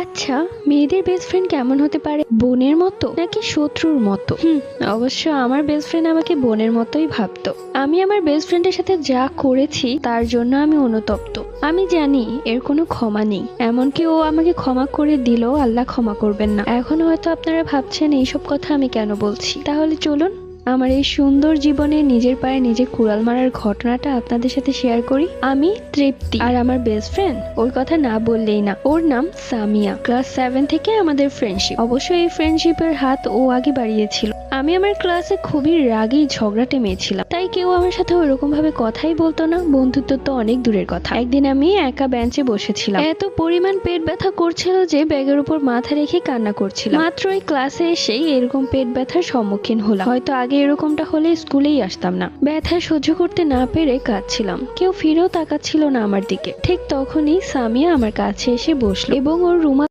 আচ্ছা, মেয়েদের best friend কেমন হতে পারে? বোনের মতো নাকি শত্রুর মতো? অবশ্য আমার বেস্ট ফ্রেন্ড আমাকে বোনের মতোই ভাবতো। আমি আমার বেস্ট ফ্রেন্ডের সাথে যা করেছি তার জন্য আমি অনুতপ্ত। আমি জানি এর কোনো ক্ষমা নেই, এমনকি ও আমাকে ক্ষমা করে দিলেও আল্লাহ ক্ষমা করবেন না। এখন হয়তো আপনারা ভাবছেন এইসব কথা আমি কেন বলছি, তাহলে চলুন আমার এই সুন্দর জীবনে নিজের পায়ে নিজে কুড়াল মারার ঘটনাটা আপনাদের সাথে শেয়ার করি। আমি তৃপ্তি, আর আমার বেস্ট ফ্রেন্ড, ওর কথা না বললেই না, ওর নাম সামিয়া। ক্লাস 7 থেকে আমাদের ফ্রেন্ডশিপ। অবশ্য এই ফ্রেন্ডশিপের হাত ও আগে বাড়িয়েছিল। আমি আমার ক্লাসে খুবই রাগী ঝগড়াটে মেয়ে ছিলাম, তাই কেউ আমার সাথে ওরকম ভাবে কথাই বলতো না। বন্ধুত্ব তো অনেক দূরের কথা। একদিন আমি একা বেঞ্চে বসেছিলাম, এত পরিমাণ পেট ব্যথা করছিল যে ব্যাগের উপর মাথা রেখে কান্না করছিলাম। মাত্র এই ক্লাসে এসেই এরকম পেট ব্যথার সম্মুখীন হলাম। হয়তো আগে এরকমটা হলে স্কুলেই আসতাম না। ব্যথা সহ্য করতে না পেরে কাঁদছিলাম, কেউ ফিরেও তাকাচ্ছিল না আমার দিকে। ঠিক তখনই সামিয়া আমার কাছে এসে বসলো এবং ওর রুমাল